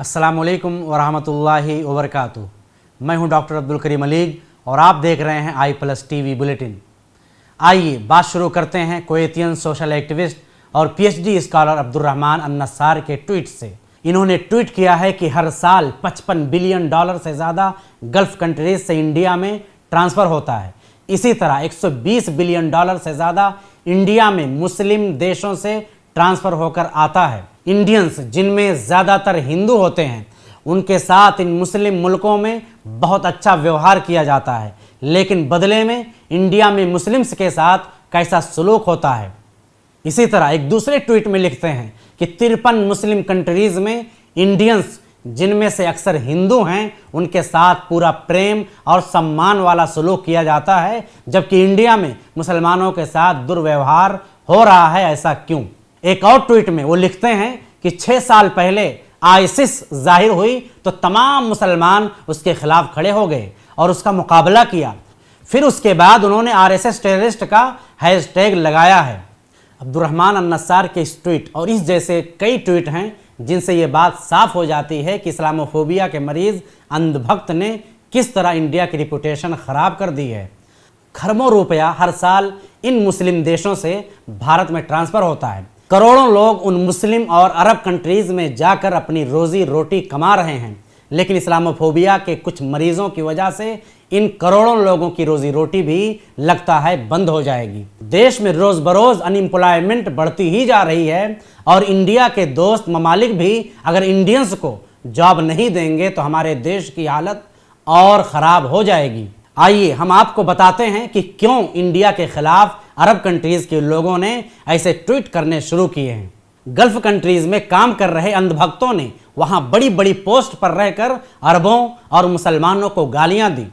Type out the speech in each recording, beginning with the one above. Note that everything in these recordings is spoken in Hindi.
अस्सलामुअलैकुम वरहमतुल्लाहि वबरकातुहू। मैं हूं डॉक्टर अब्दुल करीम अलीग और आप देख रहे हैं i+ TV बुलेटिन। आइए बात शुरू करते हैं कुवैतियन सोशल एक्टिविस्ट और PhD स्कॉलर अब्दुर्रहमान अन-नस्सार के ट्वीट से। इन्होंने ट्वीट किया है कि हर साल $55 बिलियन से ज़्यादा गल्फ़ कंट्रीज से इंडिया में ट्रांसफ़र होता है। इसी तरह $120 बिलियन से ज़्यादा इंडिया में मुस्लिम देशों से ट्रांसफ़र होकर आता है। इंडियंस जिनमें ज़्यादातर हिंदू होते हैं उनके साथ इन मुस्लिम मुल्कों में बहुत अच्छा व्यवहार किया जाता है, लेकिन बदले में इंडिया में मुस्लिम्स के साथ कैसा सलूक होता है। इसी तरह एक दूसरे ट्वीट में लिखते हैं कि 53 मुस्लिम कंट्रीज़ में इंडियंस जिनमें से अक्सर हिंदू हैं उनके साथ पूरा प्रेम और सम्मान वाला सलूक किया जाता है, जबकि इंडिया में मुसलमानों के साथ दुर्व्यवहार हो रहा है। ऐसा क्यों? एक और ट्वीट में वो लिखते हैं कि 6 साल पहले आईसिस जाहिर हुई तो तमाम मुसलमान उसके खिलाफ खड़े हो गए और उसका मुकाबला किया। फिर उसके बाद उन्होंने RSS टेररिस्ट का हैशटैग लगाया है। अब्दुर्रहमान अन-नस्सार के इस ट्वीट और इस जैसे कई ट्वीट हैं जिनसे ये बात साफ हो जाती है कि इस्लामोफोबिया के मरीज अंधभक्त ने किस तरह इंडिया की रिपुटेशन ख़राब कर दी है। खरबों रुपया हर साल इन मुस्लिम देशों से भारत में ट्रांसफ़र होता है। करोड़ों लोग उन मुस्लिम और अरब कंट्रीज़ में जाकर अपनी रोज़ी रोटी कमा रहे हैं, लेकिन इस्लामोफोबिया के कुछ मरीज़ों की वजह से इन करोड़ों लोगों की रोज़ी रोटी भी लगता है बंद हो जाएगी। देश में रोज़ बरोज़ अनएम्प्लॉयमेंट बढ़ती ही जा रही है और इंडिया के दोस्त ममालिक भी अगर इंडियंस को जॉब नहीं देंगे तो हमारे देश की हालत और ख़राब हो जाएगी। आइए हम आपको बताते हैं कि क्यों इंडिया के खिलाफ अरब कंट्रीज़ के लोगों ने ऐसे ट्वीट करने शुरू किए हैं। गल्फ़ कंट्रीज़ में काम कर रहे अंधभक्तों ने वहां बड़ी बड़ी पोस्ट पर रहकर अरबों और मुसलमानों को गालियां दी।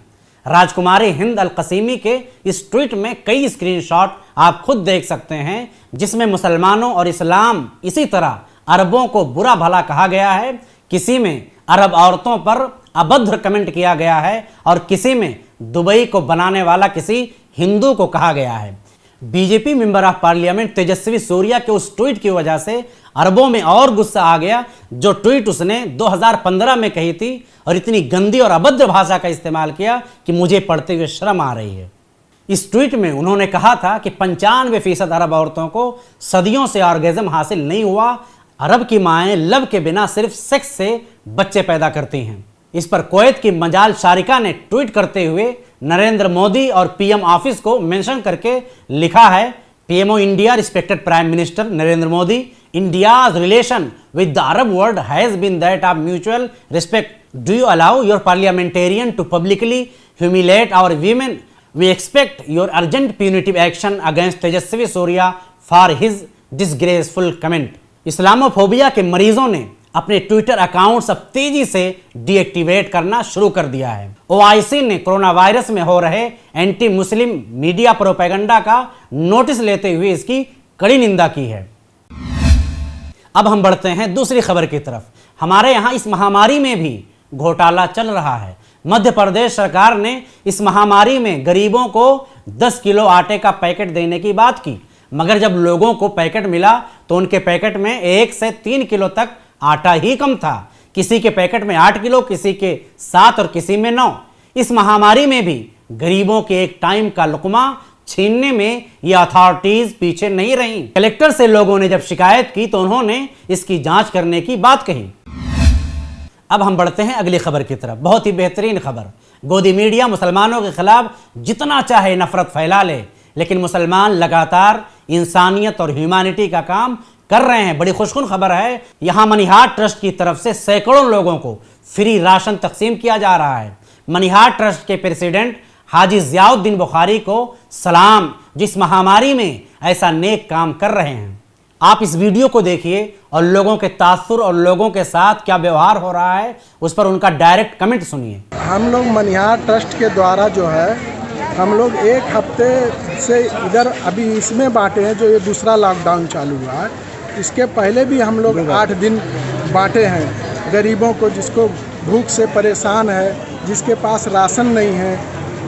राजकुमारी हिंद अल कसीमी के इस ट्वीट में कई स्क्रीनशॉट आप खुद देख सकते हैं, जिसमें मुसलमानों और इस्लाम इसी तरह अरबों को बुरा भला कहा गया है। किसी में अरब औरतों पर अभद्र कमेंट किया गया है और किसी में दुबई को बनाने वाला किसी हिंदू को कहा गया है। BJP member of parliament Tejasvi Surya के उस ट्वीट की वजह से अरबों में और गुस्सा आ गया, जो ट्वीट उसने 2015 में कही थी और इतनी गंदी और अभद्र भाषा का इस्तेमाल किया कि मुझे पढ़ते हुए शर्म आ रही है। इस ट्वीट में उन्होंने कहा था कि 95% अरब औरतों को सदियों से ऑर्गेज़म हासिल नहीं हुआ। अरब की माएँ लव के बिना सिर्फ सेक्स से बच्चे पैदा करती हैं। इस पर कुवैत की मजाल शारिका ने ट्वीट करते हुए नरेंद्र मोदी और PM ऑफिस को मेंशन करके लिखा है, PMO India respected prime minister Narendra Modi, India's relation with the Arab world has been that of mutual respect. Do you allow your parliamentarian to publicly humiliate our women? We expect your urgent punitive action against Tejasvi Surya for his disgraceful comment. Islamophobia के मरीजों ने अपने ट्विटर अकाउंट्स अब तेजी से डीएक्टिवेट करना शुरू कर दिया है। OIC ने कोरोना वायरस में हो रहे एंटी मुस्लिम मीडिया प्रोपेगेंडा का नोटिस लेते हुए इसकी कड़ी निंदा की है। अब हम बढ़ते हैं दूसरी खबर की तरफ। हमारे यहाँ इस महामारी में भी घोटाला चल रहा है। मध्य प्रदेश सरकार ने इस महामारी में गरीबों को 10 किलो आटे का पैकेट देने की बात की, मगर जब लोगों को पैकेट मिला तो उनके पैकेट में 1 से 3 किलो तक आटा ही कम था। किसी के पैकेट में 8 किलो, किसी के 7 और किसी में 9। इस महामारी में भी गरीबों के एक टाइम का लुकमा छीनने में ये अथॉरिटीज पीछे नहीं रहीं। कलेक्टर से लोगों ने जब शिकायत की तो उन्होंने इसकी जांच करने की बात कही। अब हम बढ़ते हैं अगली खबर की तरफ। बहुत ही बेहतरीन खबर। गोदी मीडिया मुसलमानों के खिलाफ जितना चाहे नफरत फैला ले, लेकिन मुसलमान लगातार इंसानियत और ह्यूमैनिटी का काम कर रहे हैं। बड़ी खुशकुन खबर है, यहाँ मनिहार ट्रस्ट की तरफ से सैकड़ों लोगों को फ्री राशन तकसीम किया जा रहा है। मनिहार ट्रस्ट के प्रेसिडेंट हाजी ज़ियाउद्दीन बुखारी को सलाम, जिस महामारी में ऐसा नेक काम कर रहे हैं। आप इस वीडियो को देखिए और लोगों के तासुर और लोगों के साथ क्या व्यवहार हो रहा है उस पर उनका डायरेक्ट कमेंट सुनिए। हम लोग मनिहार ट्रस्ट के द्वारा जो है हम लोग 1 हफ्ते से इधर अभी इसमें बांटे हैं, जो ये दूसरा लॉकडाउन चालू हुआ है। इसके पहले भी हम लोग 8 दिन बांटे हैं गरीबों को, जिसको भूख से परेशान है, जिसके पास राशन नहीं है,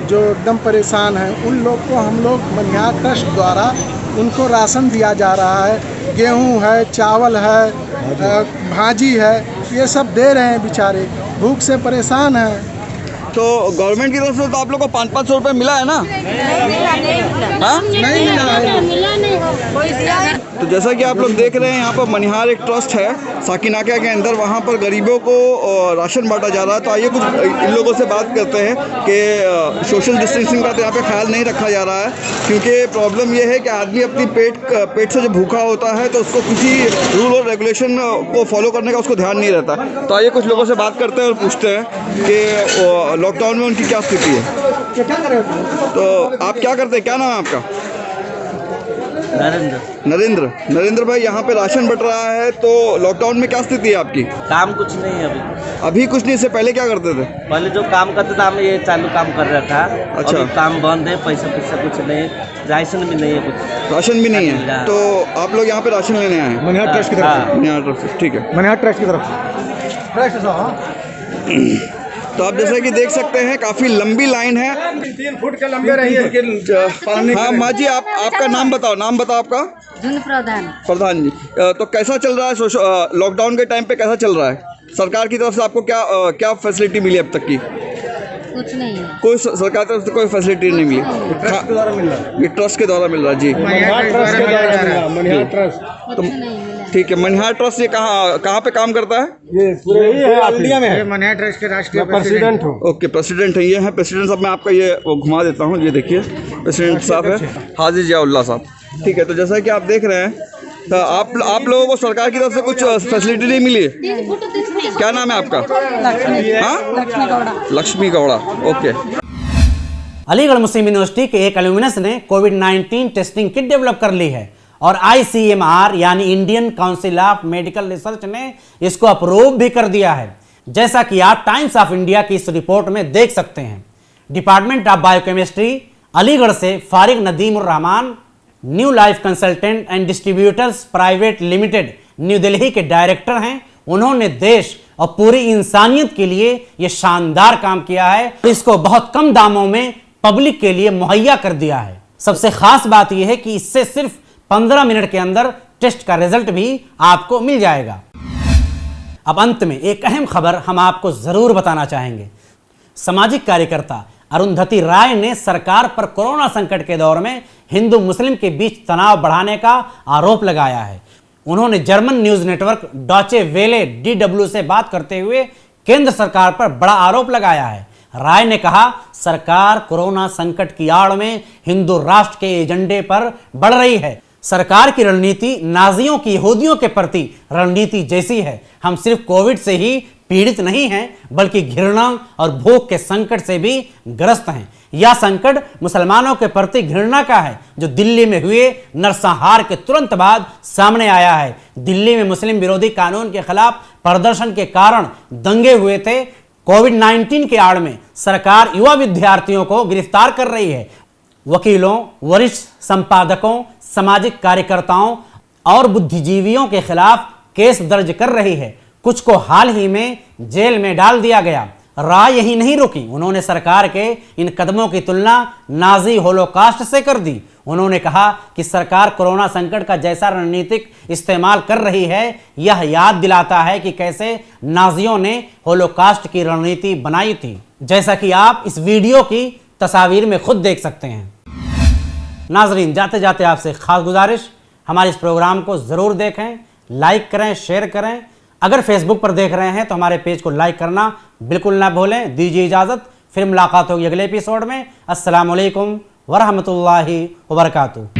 जो एकदम परेशान है, उन लोग को हम लोग मनिहार ट्रस्ट द्वारा उनको राशन दिया जा रहा है। गेहूं है, चावल है, भाजी है, ये सब दे रहे हैं बेचारे, भूख से परेशान हैं। तो गवर्नमेंट की तरफ से तो आप लोग को 500-500 रुपये मिला है ना? हाँ? नहीं मिला है। तो जैसा कि आप लोग देख रहे हैं यहाँ पर मनिहार एक ट्रस्ट है साकिनाका के अंदर, वहाँ पर गरीबों को राशन बांटा जा रहा है। तो आइए कुछ इन लोगों से बात करते हैं कि सोशल डिस्टेंसिंग का तो यहाँ पे ख्याल नहीं रखा जा रहा है, क्योंकि प्रॉब्लम ये है कि आदमी अपनी पेट से जो भूखा होता है तो उसको किसी रूल और रेगुलेशन को फॉलो करने का उसको ध्यान नहीं रहता। तो आइए कुछ लोगों से बात करते हैं और पूछते हैं कि लॉकडाउन में उनकी क्या स्थिति है। तो आप क्या करते हैं, क्या नाम है आपका? नरेंद्र भाई, यहाँ पे राशन बट रहा है, तो लॉकडाउन में क्या स्थिति है आपकी? काम कुछ नहीं है अभी कुछ नहीं। इससे पहले क्या करते थे? पहले जो काम करते थे हम ये चालू काम कर रहा था। अच्छा। अभी काम बंद है, पैसा कुछ नहीं, राशन भी नहीं है कुछ। राशन भी नहीं है, तो आप लोग यहाँ पे राशन लेने आए हैं? मनिहार ट्रस्ट की तरफ से। मनिहार ट्रस्ट से, ठीक है। मनिहार ट्रस्ट की तरफ से। तो आप जैसा कि देख सकते हैं काफ़ी लंबी लाइन है, 3 फुट के लंबे रही है। हाँ माँ जी, आपका नाम बताओ आपका? प्रधान जी। तो कैसा चल रहा है लॉकडाउन के टाइम पे, कैसा चल रहा है? सरकार की तरफ से आपको क्या फैसिलिटी मिली अब तक की? कुछ नहीं है। कोई सरकार की तरफ से कोई फैसिलिटी नहीं मिली। ट्रस्ट के द्वारा मिल रहा है। ये ट्रस्ट के द्वारा मिल रहा है जी। मनिहार ट्रस्ट। तो ठीक है, मनिहार ट्रस्ट ये कहाँ पे काम करता है? ये पूरे इंडिया में है। मनिहार ट्रस्ट के राष्ट्रीय प्रेसिडेंट हूँ। ओके, प्रेसिडेंट है, ये है प्रेसिडेंट साहब। मैं आपका ये वो घुमा देता हूँ, ये देखिए प्रेसिडेंट साहब है, हाजी जियाउल्लाह साहब। ठीक है, तो जैसा कि आप देख रहे हैं, तो आप लोगों को सरकार की तरफ से कुछ फैसिलिटी नहीं मिली है? क्या नाम है आपका? हाँ, लक्ष्मी गौड़ा। ओके। अलीगढ़ मुस्लिम यूनिवर्सिटी के एक एल्यूमिनस ने कोविड-19 टेस्टिंग किट डेवलप कर ली है और ICMR यानी Indian council of medical research ने इसको अप्रूव भी कर दिया है, जैसा कि आप टाइम्स ऑफ इंडिया की इस रिपोर्ट में देख सकते हैं। डिपार्टमेंट ऑफ बायोकेमिस्ट्री अलीगढ़ से फारिग नदीम उर Rahman, new life consultant and distributors private limited new Delhi के डायरेक्टर हैं। उन्होंने देश और पूरी इंसानियत के लिए यह शानदार काम किया है, इसको बहुत कम दामों में पब्लिक के लिए मुहैया कर दिया है। सबसे खास बात यह है कि इससे सिर्फ 15 मिनट के अंदर टेस्ट का रिजल्ट भी आपको मिल जाएगा। अब अंत में एक अहम खबर हम आपको जरूर बताना चाहेंगे। सामाजिक कार्यकर्ता अरुंधति राय ने सरकार पर कोरोना संकट के दौर में हिंदू मुस्लिम के बीच तनाव बढ़ाने का आरोप लगाया है। उन्होंने जर्मन न्यूज नेटवर्क डॉचे वेले DW से बात करते हुए केंद्र सरकार पर बड़ा आरोप लगाया है। राय ने कहा, सरकार कोरोना संकट की आड़ में हिंदू राष्ट्र के एजेंडे पर बढ़ रही है। सरकार की रणनीति नाजियों की यहूदियों के प्रति रणनीति जैसी है। हम सिर्फ कोविड से ही पीड़ित नहीं हैं, बल्कि घृणा और भूख के संकट से भी ग्रस्त हैं। यह संकट मुसलमानों के प्रति घृणा का है, जो दिल्ली में हुए नरसंहार के तुरंत बाद सामने आया है। दिल्ली में मुस्लिम विरोधी कानून के खिलाफ प्रदर्शन के कारण दंगे हुए थे। कोविड-19 के आड़ में सरकार युवा विद्यार्थियों को गिरफ्तार कर रही है। वकीलों, वरिष्ठ संपादकों, सामाजिक कार्यकर्ताओं और बुद्धिजीवियों के खिलाफ केस दर्ज कर रही है। कुछ को हाल ही में जेल में डाल दिया गया। राय यही नहीं रुकी, उन्होंने सरकार के इन कदमों की तुलना नाजी होलोकास्ट से कर दी। उन्होंने कहा कि सरकार कोरोना संकट का जैसा रणनीतिक इस्तेमाल कर रही है, यह याद दिलाता है कि कैसे नाजियों ने होलोकास्ट की रणनीति बनाई थी, जैसा कि आप इस वीडियो की तस्वीर में खुद देख सकते हैं। नाजरीन, जाते जाते आपसे खास गुजारिश, हमारे इस प्रोग्राम को ज़रूर देखें, लाइक करें, शेयर करें। अगर फेसबुक पर देख रहे हैं तो हमारे पेज को लाइक करना बिल्कुल ना भूलें। दीजिए इजाज़त, फिर मुलाकात होगी अगले एपिसोड में। अस्सलाम वालेकुम वरहमतुल्लाहि वबरकातुहू।